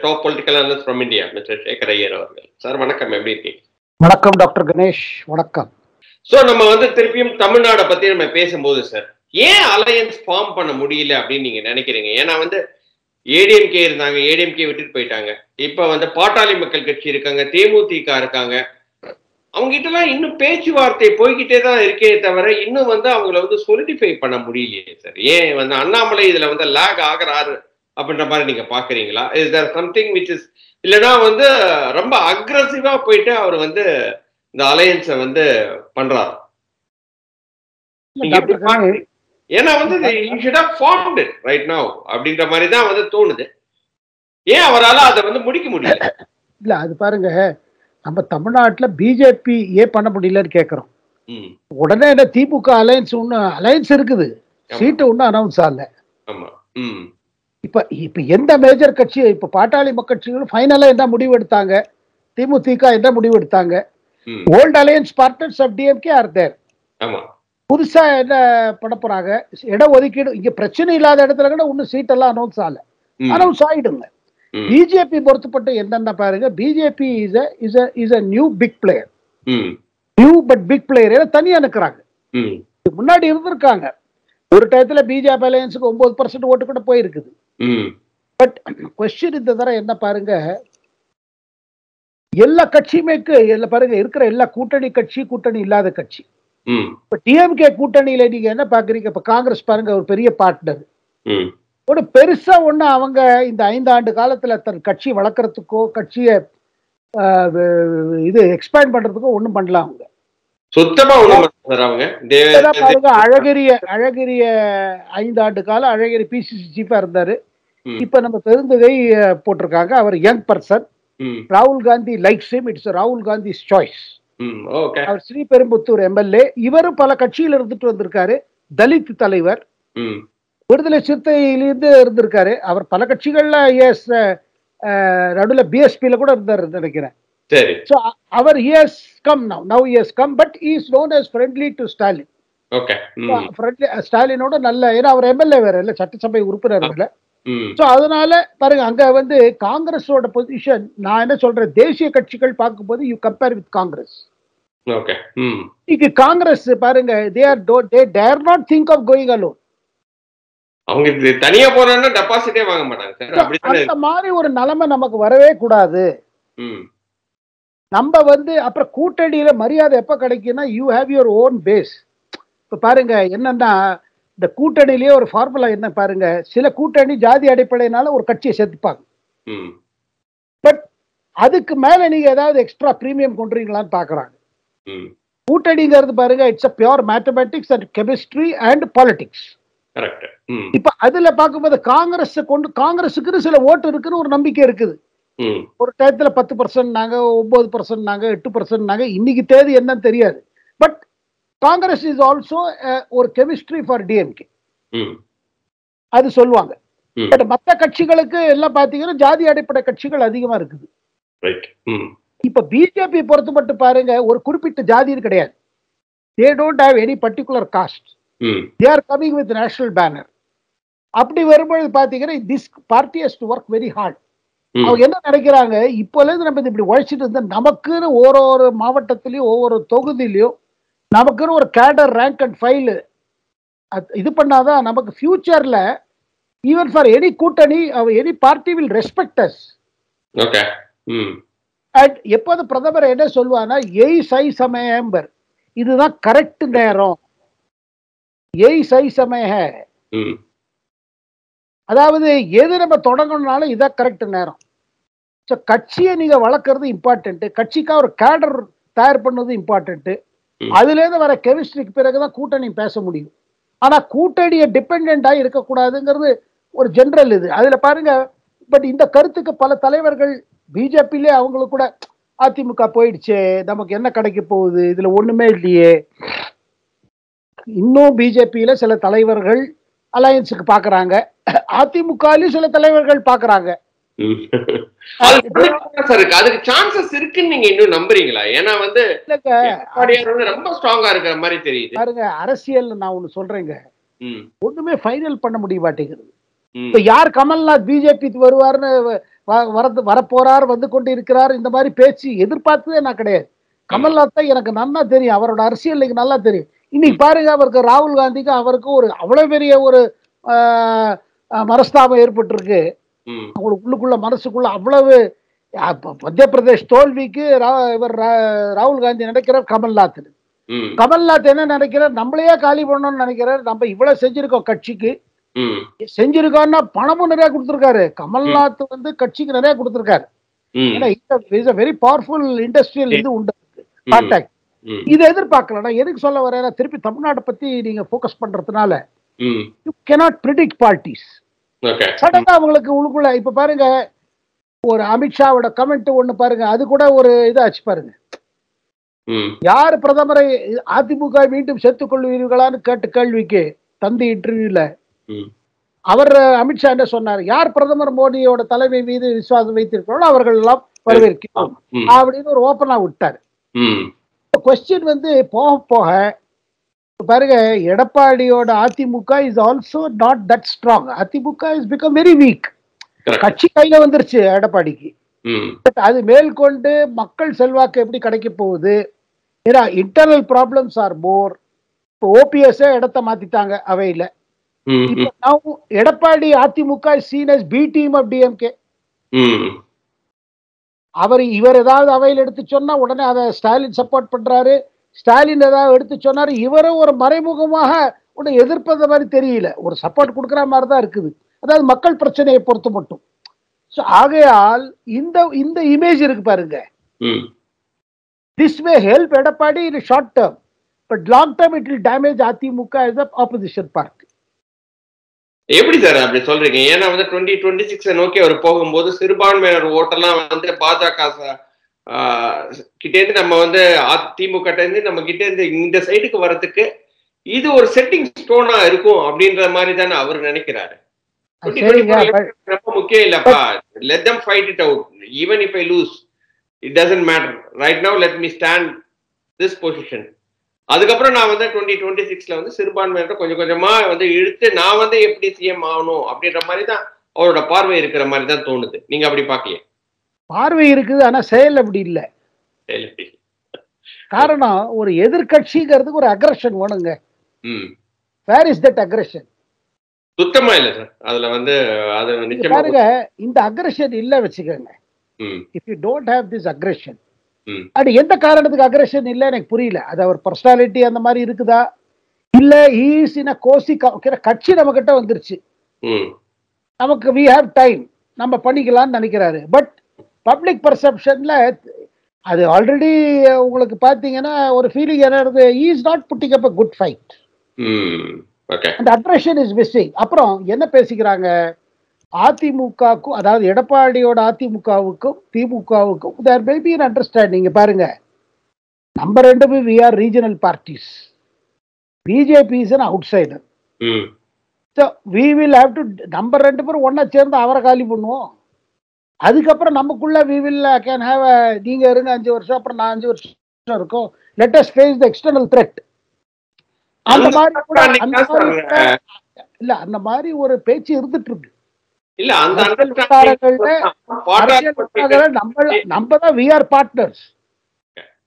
Top political analyst from India mister Shekhar Iyer அவர்கள். Sir வணக்கம், எப்படி இருக்கீங்க? வணக்கம் டாக்டர் கணேஷ், வணக்கம். ஸோ நம்ம திருப்பியும் தமிழ்நாடை பத்தி நம்ம பேசும்போது சார், ஏன் அலையன்ஸ் ஃபார்ம் பண்ண முடியல அப்படின்னு நீங்க நினைக்கிறீங்க? ஏன்னா ஏடிஎம்கே இருந்தாங்க, ஏடிஎம்கே விட்டுட்டு போயிட்டாங்க. இப்ப பாட்டாளி மக்கள் கட்சி இருக்காங்க, தேமுதிக இருக்காங்க. அவங்க கிட்டலாம் இன்னும் பேச்சுவார்த்தை போய்கிட்டே தான் இருக்கே தவிர இன்னும் அவங்கள சொலிடிஃபை பண்ண முடியலையே சார். ஏன் அண்ணாமலை இதுல லேக் ஆகிறாரு அப்படின்ற மாதிரி நீங்க பாக்குறீங்களா? Is there something which is, இல்லைன்னா ரொம்ப அக்ரெசிவா போயிட்டு அவர் இந்த அலையன்ஸை பண்றாரு? ஏன்னா you should have formed it right now அப்படின்ற மாதிரி தான் தோணுது. ஏன் அவரால் அதை முடிக்க முடியல? இல்ல அது பாருங்க, நம்ம தமிழ்நாட்டுல பிஜேபி ஏன் பண்ண முடியலன்னு கேக்குறோம். உடனே என்ன திமுக அலையன்ஸ் இருக்குது, சீட்டு ஒன்னும் அனௌன்ஸ் ஆகல. இப்ப எந்த மேஜர் கட்சி, இப்ப பாட்டாளி மக்கள் கட்சிகளும் ஃபைனலா என்ன முடிவு எடுத்தாங்க, திமுக என்ன முடிவு எடுத்தாங்க? Old alliance partners of DMK are there. புதுசா என்ன பண்ண போறாங்க? இட ஒதுக்கீடு இங்க பிரச்சனை இல்லாத இடத்துல கூட இன்னும் சீட்டெல்லாம் அனௌன்ஸ் ஆகல, அனௌன்ஸ் ஆயிடுங்க. பிஜேபி பொறுத்தப்பட்டு என்னன்னா பாருங்க, BJP is a new big player, new but big player. தனியா நிற்கிறாங்க, முன்னாடி இருந்திருக்காங்க. ஒரு டயத்துல பிஜேபி அலையன்ஸுக்கு 9% ஓட்டு கூட போயிருக்குது. பட் கொஸ்டின் இந்த தடவை என்ன பாருங்க, எல்லா கட்சியுமே பாருங்க இருக்கிற எல்லா கூட்டணி கட்சி, கூட்டணி இல்லாத கட்சி. இப்ப டிஎம்கே கூட்டணியில நீங்க என்ன பாக்குறீங்க? இப்ப காங்கிரஸ் பாருங்க, ஒரு பெரிய பார்ட்னர். ஒரு பெருசா ஒண்ணு அவங்க இந்த 5 ஆண்டு காலத்துல தன் கட்சி வளர்க்கறதுக்கோ கட்சியை இது எக்ஸ்பேண்ட் பண்றதுக்கோ ஒண்ணும் பண்ணலாம். அவங்க சுத்தமா பாருங்க, அழகிரிய 5 ஆண்டு காலம் அழகிரி பிசிசி சீஃபா இருந்தாரு. இப்ப நம்ம பெருந்தகை போட்டிருக்காங்க, அவர் யங் பர்சன். ராகுல் காந்தி லைக்ஸ் ஹிம், இட்ஸ் ராகுல் காந்திஸ் சாய்ஸ். அவர் ஸ்ரீபெரும்புத்தூர் எம்எல்ஏ. இவரும் பல கட்சியில் இருந்துட்டு வந்திருக்காரு. தலித் தலைவர், விடுதலை சிறுத்தையிலிருந்து இருந்திருக்காரு. அவர் பல கட்சிகள்ல நடுவில் பிஎஸ்பியில கூட இருந்தார் நினைக்கிறேன். அவர் ஸ்டாலினோட நல்ல, ஏன்னா அவர் எம்எல்ஏ வேற இல்ல, சட்டசபை உறுப்பினர் இல்ல. அதனால பாருங்க, அங்க காங்கிரஸோட பொசிஷன், நான் என்ன சொல்றேன், தேசிய கட்சிகள் பார்க்கும்போது you compare with Congress. Congress பாருங்க, they dare not think of going alone. அவங்க தனியா போறாங்கன்னா டெபாசிட்டே வாங்க மாட்டாங்க. அந்த மாதிரி ஒரு நிலைமை நமக்கு வரவே கூடாது. நம்ம அப்புறம் கூட்டணியில மரியாதை எப்ப கிடைக்கும்னா, you have your own pace. இப்ப பாருங்க என்னன்னா, இந்த கூட்டணியிலேயே ஒரு ஃபார்முலா என்ன பாருங்க, சில கூட்டணி ஜாதி அடிப்படையினால ஒரு கட்சியை சேர்த்துப்பாங்க. பட் அதுக்கு மேல நீங்க ஏதாவது எக்ஸ்ட்ரா பிரீமியம் கொண்டுறீங்களான்னு பாக்குறாங்க. கூட்டணிங்கிறது பாருங்க, it's a pure mathematics and chemistry and politics. இப்ப அதுல பார்க்கும்போது காங்கிரஸுக்கு சில ஓட்டு இருக்குன்னு ஒரு நம்பிக்கை இருக்குது. ஒரு டயத்துல 10% நாங்க, 9% நாங்க, 8% நாங்க. இன்னைக்கு தேதி என்னன்னு தெரியாது. பட் காங்கிரஸ் இஸ் ஆல்சோ ஒரு கெமிஸ்ட்ரி ஃபார் டிஎம்கே, அது சொல்லுவாங்க. பட் மற்ற கட்சிகளுக்கு எல்லாம் பாத்தீங்கன்னா ஜாதி அடிப்படை கட்சிகள் அதிகமா இருக்குது. இப்ப பிஜேபி பொறுத்து மட்டும் பாருங்க, ஒரு குறிப்பிட்ட ஜாதின்னு கிடையாது. they don't have any particular caste. they are coming with national banner. அப்படி வரும்போது பாத்தீங்கன்னா this party has to work very hard. அவங்க என்ன நினைக்கிறாங்க, இப்போல இருந்து நம்ம இப்படி உழைச்சிட்டு இருந்தா நமக்குன்னு ஒவ்வொரு மாவட்டத்திலயும் ஒவ்வொரு தொகுதியிலையும் நமக்குன்னு ஒரு கேடர் ரேங்க் அண்ட் ஃபைல் இது பண்ணாதான் நமக்கு ஃபியூச்சர்ல ஈவன் ஃபார் எனி கூட்டணி any party will respect us. And எப்போது பிரதமர் என்ன சொல்லுவானா, ஏய் சை சமயம்பர், இதுதான் கரெக்ட் நேரம். ஏய் சை சமய, அதாவது எது நம்ம தொடங்கணும்னாலும் இதான் கரெக்ட் நேரம். கட்சியை நீங்க வளர்க்கறது இம்பார்ட்டன்ட், கட்சிக்காக ஒரு கேடர் தயார் பண்ணது இம்பார்ட்டன்ட். அதுல இருந்து வர கெமிஸ்ட்ரிக்கு பிறகுதான் கூட்டணி பேச முடியும். ஆனா கூட்டணியை டிபெண்டா இருக்கக்கூடாதுங்கிறது ஒரு ஜெனரல் இது. அதுல பாருங்க, பட் இந்த கருத்துக்கு பல தலைவர்கள் பிஜேபியிலே அவங்களுக்கு கூட அதிமுக போயிடுச்சு, நமக்கு என்ன கிடைக்க போகுது, இதுல ஒண்ணுமே இல்லையே. இன்னும் பிஜேபியில சில தலைவர்கள் அலையன்ஸுக்கு பாக்குறாங்க, அதிமுகலையும் சில தலைவர்கள் பாக்குறாங்க. அதுக்கு சான்சஸ் இருக்குன்னு நீங்க இன்னும் நம்புறீங்களா? ஏன்னா ரொம்ப ஸ்ட்ராங்கா இருக்கிற மாதிரி தெரியுது. பாருங்க, அரசியல் நான் ஒண்ணு சொல்றேங்க, ஒண்ணுமே ஃபைனல் பண்ண முடிய மாட்டேங்குது. இப்ப யார் கமல்நாத் பிஜேபி வருவாருன்னு வரப்போறார், வந்து கொண்டு இருக்கிறார், இந்த மாதிரி பேச்சு எதிர்பார்த்ததே நான் கிடையாது. கமல்நாத்தை எனக்கு நல்லா தெரியும், அவரோட அரசியல் எனக்கு நல்லா தெரியும். இன்னைக்கு பாருங்க, அவருக்கு ராகுல் காந்திக்கு அவருக்கு ஒரு அவ்வளவு பெரிய ஒரு மனஸ்தாபம் ஏற்பட்டிருக்கு. அவங்களுக்கு உள்ளுக்குள்ள மனசுக்குள்ள அவ்வளவு மத்திய பிரதேஷ் தோல்விக்கு இவர் ராகுல் காந்தி நினைக்கிறார் கமல்நாத். கமல்நாத் என்ன நினைக்கிறார், நம்மளையே காலி பண்ணணும்னு நினைக்கிறார். நம்ம இவ்வளவு செஞ்சிருக்கோம் கட்சிக்கு, செஞ்சிருக்கோம்னா பணமும் நிறைய கொடுத்திருக்காரு. கமல்நாத் வந்து கட்சிக்கு நிறைய கொடுத்திருக்காரு. வெரி பவர்ஃபுல் இண்டஸ்ட்ரியல் இது உண்டு கான்டாக்ட். இதை எதிர்பார்க்கல. எதுக்கு சொல்ல வரேன், திருப்பி தமிழ்நாட்டை பத்தி நீங்க போக்கஸ் பண்றதுனால யூ cannot predict parties. சடனா அவங்களுக்கு உள்ளுக்குள்ள இப்ப பாருங்க, ஒரு அமித்ஷாவோட கமெண்ட் ஒண்ணு பாருங்க, அது கூட ஒரு இதாச்சு பாருங்க. யார் பிரதமரை அதிமுக மீண்டும் சேர்த்துக் கொள்வீர்களான்னு கேட்டு கேள்விக்கு தந்தி இன்டர்வியூல அவர் அமித்ஷா என்ன சொன்னார், யார் பிரதமர் மோடியோட தலைமை மீது விசுவாசம் வைத்திருக்கிறோம் அவர்கள் எல்லாம் வரவேற்கிறோம் அப்படின்னு ஒரு ஓப்பனா விட்டார். கொஸ்டின் வந்து போக போக பாருங்க, எடப்பாடியோட AIADMK is also not that strong. AIADMK is become very weak. கட்சி கையில வந்துருச்சு எடப்பாடிக்கு. அது மேற்கொண்டு மக்கள் செல்வாக்கு எப்படி கிடைக்க போகுது? ஏன்னா இன்டர்னல் ப்ராப்ளம்ஸ் ஆர் மோர். இப்போ ஓபிஎஸ் இடத்தை மாத்திட்டாங்க அவையில. Edappadi AIADMK seen as B team of DMK. இவர் ஏதாவது அவையில் எடுத்து சொன்னா உடனே அதை ஸ்டாலின் சப்போர்ட் பண்றாரு. ஸ்டாலின் ஏதாவது எடுத்து சொன்னாரு, இவரும் ஒரு மறைமுகமாக உடனே எதிர்ப்பத மாதிரி தெரியல, ஒரு சப்போர்ட் கொடுக்குற மாதிரி தான் இருக்குது. அதாவது மக்கள் பிரச்சனையை பொறுத்து மட்டும். ஆகையால் இந்த இந்த இமேஜ் இருக்கு பாருங்க. This may help Edappadi in short term, but long term it will damage AIADMK as an opposition party. எப்படி சார் அப்படி சொல்றீங்க? ஏன்னா வந்து 2026 நோக்கி அவர் போகும்போது சிறுபான்மையினர் ஓட்டெல்லாம் வந்து பாஜக கிட்டேருந்து நம்ம வந்து அதிமுக நம்ம கிட்ட இருந்து இந்த சைடுக்கு வர்றதுக்கு இது ஒரு செட்டிங் ஸ்டோனா இருக்கும் அப்படின்ற மாதிரி தானே அவர் நினைக்கிறாரு. ரொம்ப முக்கியம் இல்லப்பா, let them fight it out. Even if I lose, it doesn't matter. Right now let me stand this position. அதுக்கப்புறம் நான் வந்து 2026ல வந்து சிறுபான்மையினர் கொஞ்சம் கொஞ்சமா வந்து இழுத்து நான் வந்து எப்படி சிஎம் ஆகணும் அப்படின்ற மாதிரி தான் அவரோட பார்வை இருக்கிற மாதிரி தான் தோணுது. நீங்க அப்படி பாக்கல? பார்வை இருக்குது, ஆனா செயல் அப்படி இல்லை. காரணம், ஒரு எதிர்கட்சிங்கிறதுக்கு ஒரு அக்ரஷன் வேணுங்க. Where is that aggression? சுத்தமா இல்ல சார். அதுல வந்து அது நிச்சயமா பாருங்க, இந்த அக்ரஷன் இல்ல வச்சுக்கோங்க. If you don't have this aggression, அது எந்த காரணத்துக்கு அக்ரஷன் இல்ல எனக்கு புரியல. அது அவர் பர்சனாலிட்டி அந்த மாதிரி இருக்குதா, இல்ல ஈஸ் இன் கோசி கட்சி நம்ம கிட்ட வந்துருச்சு, நமக்கு வி ஹேவ் டைம் நம்ம பண்ணிக்கலாம்னு நினைக்கிறாரு. பட் பப்ளிக் பர்செப்ஷன்ல அது ஆல்ரெடி உங்களுக்கு பாத்தீங்கன்னா ஒரு ஃபீலிங் என்ன இருக்கு, is not pudding up a good fight. அந்த அக்ரஷன் இஸ் மிஸ்ஸிங். அப்புறம் என்ன பேசிக்கிறாங்க, அதிமுகவுக்கும் அதாவது எடப்பாடியோட அதிமுகவுக்கும் திமுகவுக்கும் தேர் மே பி an understanding. பாருங்க, நம்ம ரெண்டுமே we are regional parties. BJP is an outsider. So we will have to நம்ம ரெண்டு பேரும் ஒன்னா சேர்ந்து அவரை காலி பண்ணுவோம். அதுக்கப்புறம் நமக்குள்ள we will can have நீங்க இருங்க 5 வருஷம், அப்புறம் நான் 5 வருஷம் இருக்கும். Let us face the external threat. அந்த மாதிரி கூட இல்ல, அந்த மாதிரி ஒரு பேச்சு இருந்துட்டு இருக்கு. இல்ல அந்த நம்ம தான் we are partners.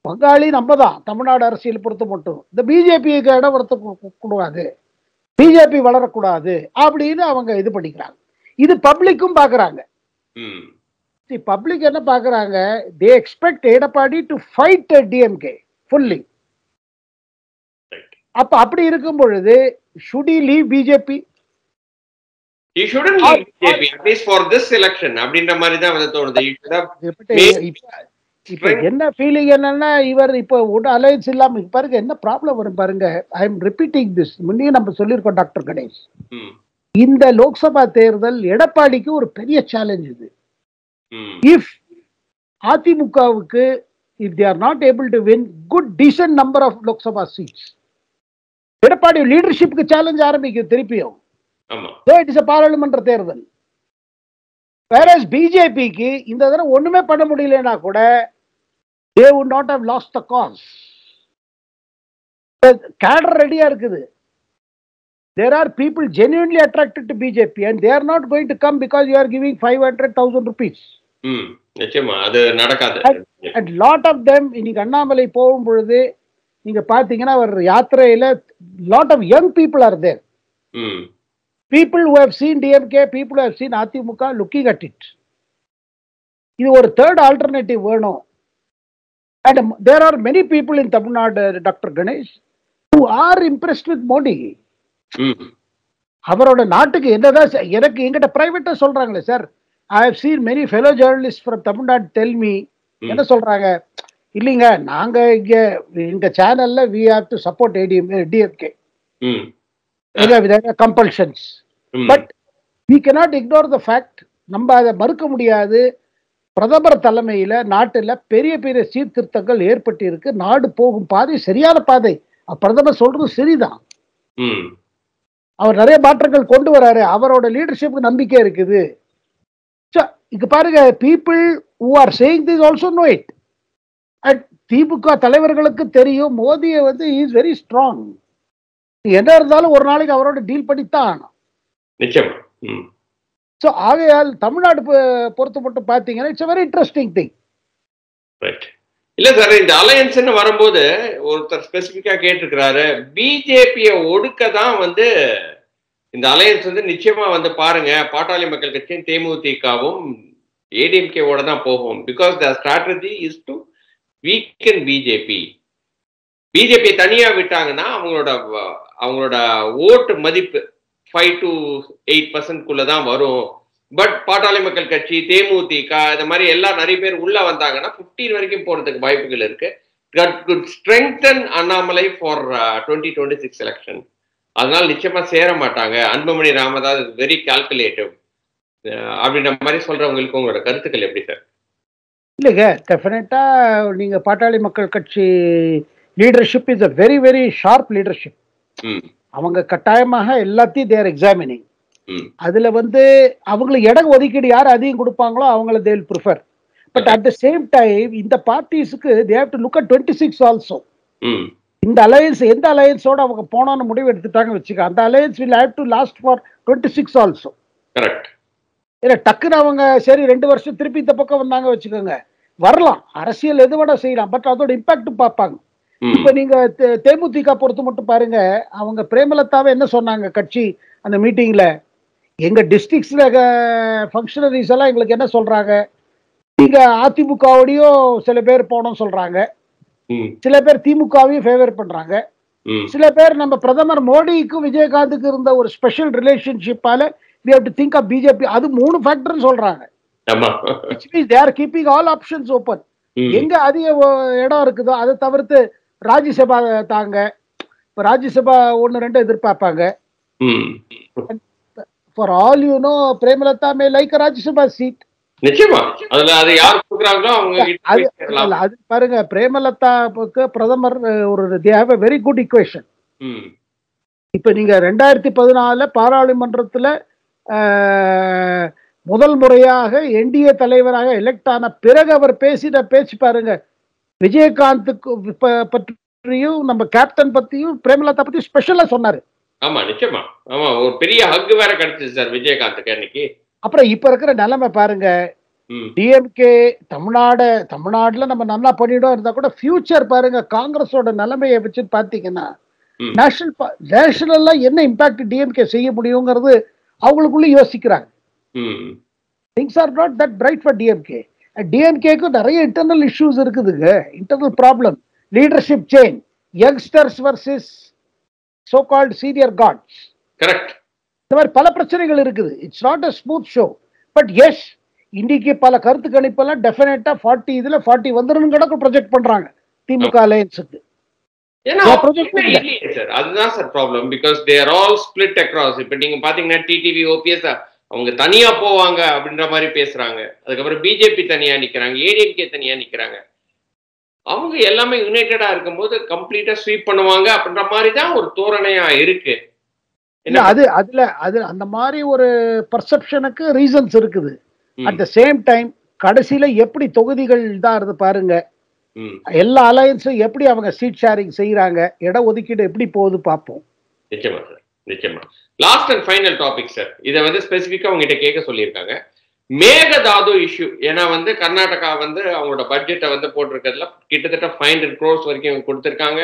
பங்காளி நம்ம தான் தமிழ்நாடு அரசியல் பொறுத்த மட்டும். இந்த பிஜேபிக்கு இடம் வளர்த்த கூடாது, பிஜேபி வளரக்கூடாது அப்படின்னு அவங்க இது பண்ணிக்கிறாங்க. இது பப்ளிக்கும் பாக்குறாங்க. பப்ளிக் என்ன பாக்குறாங்க, they expect Edappadi to fight DMK fully. அப்ப அப்படி இருக்கும் பொழுது should he leave BJP? He shouldn't leave BJP at least for this election அப்படின்ற மாதிரி தான் வந்து தோணுது. இப்ப என்ன ஃபீலிங் என்னன்னா, இவர் இப்ப ஒரு அலையன்ஸ் இல்லாம பாருங்க என்ன ப்ராப்ளம் வரும் பாருங்க. ஐ எம் ரிப்பீட்டிங் திஸ், முன்னே நம்ம சொல்லியிருக்கோம் டாக்டர் கணேஷ். இந்த லோக்சபா தேர்தல் எடப்பாடிக்கு ஒரு பெரிய சேலஞ்ச் இது. இஃப் அதிமுகவுக்கு if they are not able to win good decent number of Lok Sabha seats, Edappadi லீடர்ஷிப்புக்கு சேலஞ்ச் ஆரம்பிக்கும் திருப்பியும். இட் இஸ் a பாராளுமன்ற தேர்தல். whereas பிஜேபிக்கு இந்த தடவை ஒண்ணுமே பண்ண முடியலனா கூட they would not have lost the cause. கேடர் ரெடியா இருக்குது. There are people genuinely attracted to BJP and they are not going to come because you are giving 500,000 rupees. நிச்சயமா அது நடக்காது. And lot of them இன்னைக்கு அண்ணாமலை போகும் பொழுது நீங்க பாத்தீங்கன்னா அவர் யாத்திரையில lot of young people are there. People who have seen DMK, people who have seen AIADMK looking at it. இது ஒரு third alternative வேணும். And there are many people in Tamil Nadu, Dr. Ganesh, who are impressed with Modi. அவரோட நாட்டுக்கு என்னதான் எனக்கு எங்கிட்ட பிரைவேட்டா சொல்றாங்களே sir, I have seen many fellow journalist from Tamil Nadu tell me, என்ன சொல்றாங்க, இல்லைங்க நாங்க இங்க எங்க சேனல்ல we have to support DMK compulsions, but we cannot ignore the fact, நம்ம அதை மறுக்க முடியாது. பிரதமர் தலைமையில நாட்டுல பெரிய பெரிய சீர்திருத்தங்கள் ஏற்பட்டு இருக்கு, நாடு போகும் பாதை சரியான பாதை, பிரதமர் சொல்றது சரிதான், அவர் நிறைய மாற்றங்கள் கொண்டு வராரு, அவரோட லீடர்ஷிப்புக்கு நம்பிக்கை இருக்குது. இங்க பாருங்க, people who are saying this also know it. And DMK தலைவர்களுக்கு தெரியும் மோடியை வந்து இஸ் வெரி ஸ்ட்ராங், என்ன இருந்தாலும் ஒரு நாளைக்கு அவரோட டீல் பண்ணித்தான் ஆகணும். நிச்சயமா. ஸோ ஆகையால் தமிழ்நாடு பொறுத்த மட்டும் பார்த்தீங்கன்னா இட்ஸ் வெரி இன்ட்ரெஸ்டிங் திங். இல்ல சார், இந்த அலையன்ஸ்ன்னு வரும்போது ஒருத்தர் ஸ்பெசிபிக்கா கேட்டிருக்கிறாரு, பிஜேபியை ஒடுக்க தான் வந்து இந்த அலையன்ஸ் வந்து நிச்சயமா வந்து பாருங்க, பாட்டாளி மக்கள் கட்சியும் தேமுதிகவும் ஏடிஎம்கேவோட தான் போகும். Because the strategy is to weaken BJP. BJP தனியா விட்டாங்கன்னா அவங்களோட ஓட்டு மதிப்பு 5 to 8% தான் வரும். பட் பாட்டாளி மக்கள் கட்சி, தேமுதிக, இந்த மாதிரி எல்லாம் நிறைய பேர் உள்ள வந்தாங்கன்னா 15 வரைக்கும் போறதுக்கு வாய்ப்புகள் இருக்கு. That good strengthen Annamalai for 2026 election. அதனால நிச்சயமா சேர மாட்டாங்க. அன்புமணி ராமதாஸ் வெரி கால்குலேட்டிவ் அப்படின்ற மாதிரி சொல்றவங்களுக்கு உங்களோட கருத்துக்கள் எப்படி சார்? இல்லைங்க, டெஃபினட்டா நீங்க பாட்டாளி மக்கள் கட்சி leadership is a very very sharp leadership. அவங்க கட்டாயமாக எல்லாத்தையும் தேர் எக்ஸாமினிங். அதுல வந்து அவங்களுக்கு இடம் ஒதுக்கீடு யார் அதிகம் கொடுப்பாங்களோ அவங்கள they will prefer. But at the same time இந்த பார்ட்டிஸ்க்கு they have to look at 26 also. இந்த அலையன்ஸ் எந்த அலையன்ஸோட அவங்க போனோன்னு முடிவு எடுத்துட்டாங்க வச்சுக்க, அந்த alliance will have to last for 26 also. Correct. ஏன்னா டக்குன்னு அவங்க சரி 2 வருஷம் திருப்பி இந்த பக்கம் வந்தாங்க வச்சுக்கோங்க, வரலாம், அரசியல் எது வேணா செய்யலாம், பட் அதோட இம்பாக்ட் பார்ப்பாங்க. இப்ப நீங்க தேமுதிக பொறுத்து மட்டும் பாருங்க, அவங்க பிரேமலதாவை என்ன சொன்னாங்க கட்சி அந்த மீட்டிங்ல, எங்க டிஸ்ட்ரிக்ட்ஸ்ல ஃபங்க்ஷனரிஸ் எல்லாம் எங்களுக்கு என்ன சொல்றாங்க, நீங்க அதிமுகவோடையும் சில பேர் போனோம் சொல்றாங்க, சில பேர் திமுகவையும் ஃபேவர் பண்றாங்க, சில பேர் நம்ம பிரதமர் மோடிக்கும் விஜயகாந்துக்கு இருந்த ஒரு special ரிலேஷன்ஷிப்பால we have to think of BJP. அது 3 ஃபேக்டர்னு சொல்றாங்க. which means they are keeping all options open. எங்க அதிக இடம் இருக்குதோ அதை தவிர்த்து ராஜ்யசபா தாங்க, இப்ப ராஜ்யசபா 1-2 எதிர்பார்ப்பாங்க. For all you know, Premalatha may like a Rajya Sabha seat. நிச்சயமா அதுல அது யார் கொடுக்கறாங்களோ அவங்க அது பாருங்க, பிரேமலதாவுக்கு பிரதமர் ஒரு they have a very good equation. இப்ப நீங்க 2014 பாராளுமன்றத்துல முதல் முறையாக என்டிஏ தலைவராக எலெக்ட் ஆன பிறகு அவர் பேசின பேச்சு பாருங்க, விஜயகாந்துக்கு பற்றியும் நம்ம கேப்டன் பத்தியும் பிரேமலதா பத்தி ஸ்பெஷலா சொன்னாரு. ஆமா நிச்சயமா, ஆமா ஒரு பெரிய ஹக் வேற கிடைச்சது சார் விஜயகாந்துக்கு அன்னைக்கு. அப்புறம் இப்ப இருக்கிற நிலைமை பாருங்க, டிஎம்கே தமிழ்நாடுல நம்ம நல்லா பண்ணிடும் இருந்தா கூட ஃபியூச்சர் பாருங்க, காங்கிரஸோட நிலைமையை வச்சு பாத்தீங்கன்னா நேஷனல்ல என்ன இம்பாக்ட் டிஎம்கே செய்ய முடியுங்கிறது அவங்களுக்குள்ள யோசிக்கிறாங்க. things are not that bright for DMK. டிஎம்கேக்கு நிறைய இன்டர்னல் இஷ்யூஸ் இருக்குதுங்க, internal problem, leadership change, youngsters versus so called senior guards. Correct. இந்த மாதிரி பல பிரச்சனைகள் இருக்குது. It's not a smooth show. But yes, இன்னைக்கு பல கருத்து கணிப்பெல்லாம் டெஃபினட்டா 40 இதுல 40 வந்துடும் கூட ப்ரொஜெக்ட் பண்றாங்க திமுக அலையன்ஸுக்கு. அதுதான் sir problem. Because they are all split across. இப்ப நீங்க பாத்தீங்கன்னா டிடிவி, ஓபிஎஸ் அவங்க தனியா போவாங்க அப்படின்ற மாதிரி பேசுறாங்க. அதுக்கப்புறம் பிஜேபி தனியா நிக்கிறாங்க, ஏடிஎம்கே தனியா நிக்கிறாங்க. அவங்க எல்லாமே யுனைடெடா இருக்கும்போது கம்ப்ளீட்டா ஸ்வீப் பண்ணுவாங்க அப்படின்ற மாதிரி தான் ஒரு தோரணையா இருக்கு. அது அந்த மாதிரி ஒரு பர்செப்ஷனுக்கு ரீசன்ஸ் இருக்குது. அட் த சேம் டைம் கடைசியில எப்படி தொகுதிகள் தான் இருந்து பாருங்க, எல்லா அலையன்ஸும் எப்படி அவங்க சீட் ஷேரிங் செய்யறாங்க, இட ஒதுக்கீடு எப்படி போகுது பார்ப்போம். நிச்சயமா சார். நிச்சயமா. Last and final topic sir. இதை வந்து ஸ்பெசிஃபிக்கா உங்ககிட்ட கேட்க சொல்லியிருக்காங்க. மேகதாது இஷ்யூ. ஏன்னா வந்து கர்நாடகா வந்து அவங்களோட பட்ஜெட்டை வந்து போட்டிருக்கிறதுல கிட்டத்தட்ட 500 crores வரைக்கும் கொடுத்துருக்காங்க.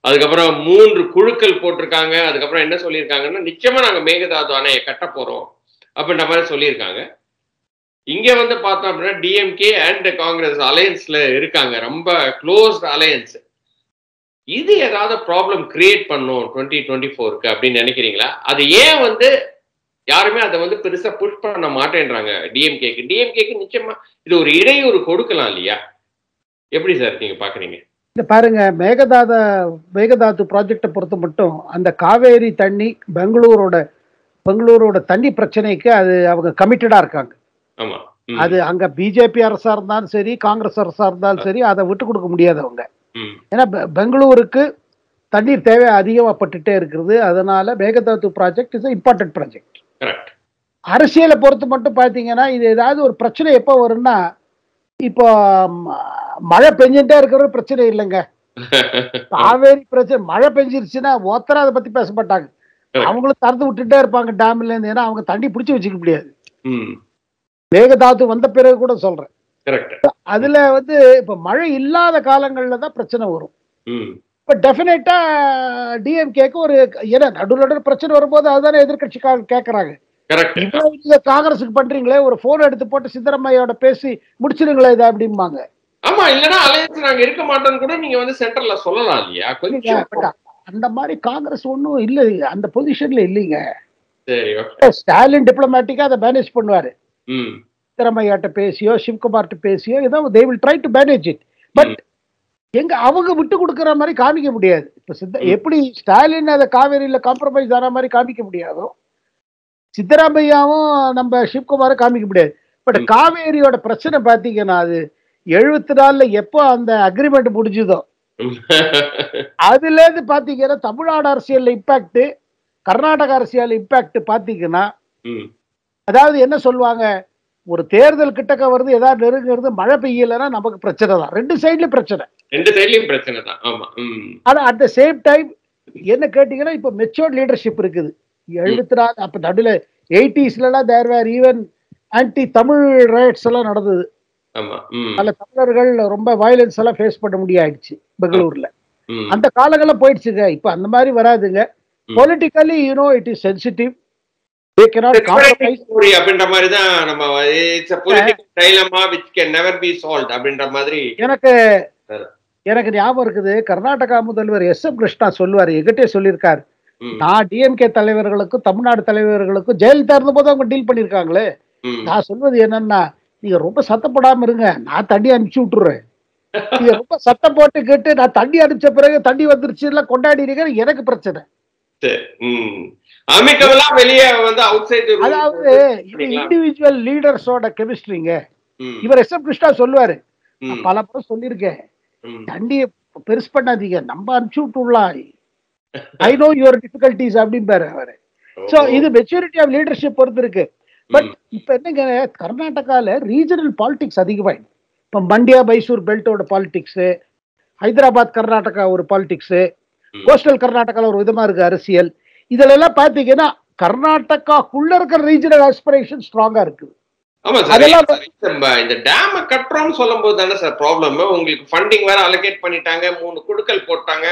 அதுக்கப்புறம் 3 குழுக்கள் போட்டிருக்காங்க. அதுக்கப்புறம் என்ன சொல்லியிருக்காங்கன்னா நிச்சயமா நாங்க மேகதாது அணையை கட்ட போறோம் அப்படின்ற மாதிரி சொல்லியிருக்காங்க. இங்க வந்து பார்த்தோம் அப்படின்னா டிஎம்கே அண்ட் காங்கிரஸ் அலையன்ஸ்ல இருக்காங்க, ரொம்ப க்ளோஸ்ட் அலையன்ஸ். இது ஏதாவது ப்ராப்ளம் கிரியேட் பண்ணும் 2024க்கு அப்படின்னு நினைக்கிறீங்களா? அது ஏன் வந்து யாருமே அதை வந்து பெருசா புஷ் பண்ண மாட்டேன்றாங்க டிஎம்கேக்கு? டிஎம்கேக்கு நிச்சயமா இது ஒரு இடையூறு கொடுக்கலாம் இல்லையா? எப்படி சார் நீங்க பாக்குறீங்க? இந்த பாருங்க, மேகதாது ப்ராஜெக்டை பொறுத்த மட்டும் அந்த காவேரி தண்ணி பெங்களூரோட தண்ணி பிரச்சனைக்கு அது அவங்க கமிட்டடா இருக்காங்க. ஆமா. அது அங்க பிஜேபி அரசா இருந்தாலும் சரி, காங்கிரஸ் அரசா இருந்தாலும் சரி, அதை விட்டு கொடுக்க முடியாது அவங்க. ஏன்னா பெங்களூருக்கு தண்ணீர் தேவை அதிகமாகப்பட்டுட்டே இருக்கிறது. அதனால Mekedatu project is important project. அரசியலை பொறுத்து மட்டும் பார்த்தீங்கன்னா இது ஏதாவது ஒரு பிரச்சனை எப்போ வரும்னா, இப்போ மழை பெஞ்சுட்டே இருக்கிற பிரச்சனை இல்லைங்க. காவேரி பிரச்சனை மழை பெஞ்சிருச்சுன்னா ஒருத்தர அதை பத்தி பேச மாட்டாங்க. அவங்களும் திறந்து விட்டுட்டே இருப்பாங்க டேம்ல இருந்து. ஏன்னா அவங்க தண்ணி பிடிச்சி வச்சுக்க முடியாது. மேகதாது வந்த பிறகு கூட சொல்றேன். அதுல வந்து இப்ப மழை இல்லாத காலங்கள்ல தான் பிரச்சனை வரும். இப்ப டெஃபினட்டா டிஎம்கேக்கு ஒரு ஏன்னா நடுநடு பிரச்சனை வரும்போது அதுதானே எதிர்கட்சி கேட்கறாங்க. நீங்க காங்கிரஸுக்கு பண்றீங்களே, ஒரு போன் எடுத்து போட்டு சித்தராமையோட பேசி முடிச்சிருங்களே இதை அப்படிம்பாங்க. ஆமா, இல்லனா அலையன்ஸ் நாங்க இருக்க மாட்டோம்னு கூட நீங்க வந்து சென்டர்ல சொல்லலாம் இல்லையா? கொஞ்சம் அந்த மாதிரி காங்கிரஸ் ஒன்றும் இல்லை, அந்த பொசிஷன்ல இல்லைங்க. சரி, ஸ்டாலின் டிப்ளமேட்டிக்கா அதை மேனேஜ் பண்ணுவாரு. சித்தராமையாட்ட பேசியோ சிவகுமார்ட்ட பேசியோ ஏதோ they will try to manage it. But எங்க அவங்க விட்டு கொடுக்குற மாதிரி காமிக்க முடியாது. இப்ப எப்படி ஸ்டாலின் அதை காவேரியில காம்ப்ரமைஸ் ஆன மாதிரி காமிக்க முடியாதோ, சித்தராமையாவும் நம்ம சிவகுமாரும் காமிக்க முடியாது. பட் காவேரியோட பிரச்சனை பாத்தீங்கன்னா அது 74ல எப்போ அந்த அக்ரிமெண்ட் முடிஞ்சதோ அதுல இருந்து பாத்தீங்கன்னா தமிழ்நாடு அரசியல் இம்பாக்ட், கர்நாடக அரசியல் இம்பாக்ட் பாத்தீங்கன்னா, அதாவது என்ன சொல்லுவாங்க, ஒரு தேர்தல் கிட்டக்க வருது, ஏதாவது நெருங்கிறது, மழை பெய்யலைன்னா நமக்கு பிரச்சனை தான். ரெண்டு சைட்லயும் பிரச்சனை தான். ஆமா. ஆனா அட் த சேம் டைம் என்ன கேட்டீங்கன்னா இப்ப மெச்சூர்ட் லீடர்ஷிப் இருக்குது. 74 அப்ப நடுல 80ஸ்லாம் தேர் வேர் ஈவன் ஆன்டி தமிழ் ரைட்ஸ் எல்லாம் நடந்தது. பல தமிழர்கள் ரொம்ப வயலன்ஸ் எல்லாம் ஃபேஸ் பண்ண முடியாயிடுச்சு பெங்களூர்ல. அந்த காலங்கள்லாம் போயிடுச்சுங்க. இப்ப அந்த மாதிரி வராதுங்க. Politically it is sensitive. எனக்கு ஞாபகம் இருக்குது, கர்நாடகா முதல்வர் எஸ்.எம். கிருஷ்ணா சொல்லுவாரு, எகிட்டே சொல்லியிருக்காரு, நான் டிஎம்கே தலைவர்களுக்கும் தமிழ்நாடு தலைவர்களுக்கும் ஜெயலலிதா இருந்த போது அவங்க டீல் பண்ணிருக்காங்களே, நான் சொல்வது என்னன்னா, நீங்க ரொம்ப சத்தப்படாம இருங்க, நான் தண்ணி அனுப்பிச்சு விட்டுறேன். நீங்க ரொம்ப சத்தம் போட்டு கேட்டு நான் தண்ணி அனுப்பிச்ச பிறகு தண்ணி வந்துருச்சு எல்லாம் கொண்டாடினீங்க, எனக்கு பிரச்சனை. அதாவது இண்டிவிஜுவல் லீடர்ஸோட கெமிஸ்ட்ரிங்க. இவர் எஸ்.எம். கிருஷ்ணா சொல்லுவாரு, பல முறை சொல்லியிருக்கேன், தண்ணியை பெருசு பண்ணாதீங்க, நம்ம அனுப்பிச்சு விட்டுலாம், ஐ நோ யுவர் டிஃபிகல்டிஸ் அப்படிம்பாரு அவரு. சோ இது மெச்சூரிட்டி ஆஃப் லீடர்ஷிப் பொறுத்து இருக்கு. பட் இப்ப என்னங்க, கர்நாடகால ரீஜனல் பாலிடிக்ஸ் அதிகமாயிடும். இப்ப மண்டியா மைசூர் பெல்ட்டோட பாலிடிக்ஸ், ஹைதராபாத் கர்நாடகா ஒரு பாலிடிக்ஸ், கோஸ்டல் கர்நாடகால ஒரு விதமா இருக்கு அரசியல். இதுல எல்லாம் பாத்தீங்கன்னா கர்நாடகாக்குள்ள இருக்கிற ரீஜனல் ஆஸ்பிரேஷன் ஸ்ட்ராங்கா இருக்குது. இந்த டேம் கட்டுறோம்னு சொல்லும் போது தானே சார் ப்ராப்ளம். உங்களுக்கு ஃபண்டிங் வேற அலோகேட் பண்ணிட்டாங்க, 3 குழுக்கள் போட்டாங்க,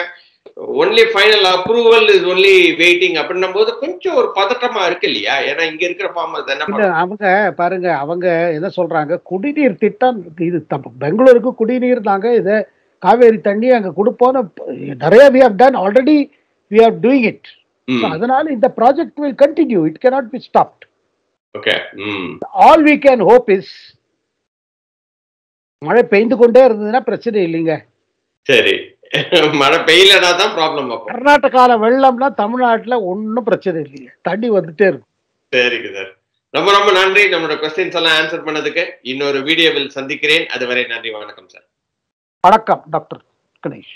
only final approval is only waiting அப்படின்னும் போது கொஞ்சம் ஒரு பதட்டமா இருக்கு இல்லையா? ஏன்னா இங்க இருக்கிற ஃபார்மர்ஸ் என்ன அவங்க பாருங்க, அவங்க என்ன சொல்றாங்க, குடிநீர் திட்டம் இது பெங்களூருக்கு குடிநீர் நாங்க இதை காவேரி தண்ணி அங்க கொடுப்போம் நிறைய we have done already, we are doing it. அதனால இந்த project will continue, it cannot be stopped. Okay. All we can hope is மழை பெய்ந்து கொண்டே இருந்ததுன்னா பிரச்சனை இல்லைங்க. சரி, மழை பெய்யலனா தான் ப்ராப்ளம். கர்நாடகால வெள்ளம்னா தமிழ்நாட்டுல ஒன்னும் பிரச்சனை இல்லைங்க, தண்ணி வந்துட்டே இருக்கும். சரிங்க சார், ரொம்ப ரொம்ப நன்றி நம்மளோட क्वेश्चंस எல்லாம் ஆன்சர் பண்ணதுக்கு. இன்னொரு வீடியோவில் சந்திக்கிறேன், அதுவரை நன்றி, வணக்கம் சார். வணக்கம் டாக்டர் கணேஷ்.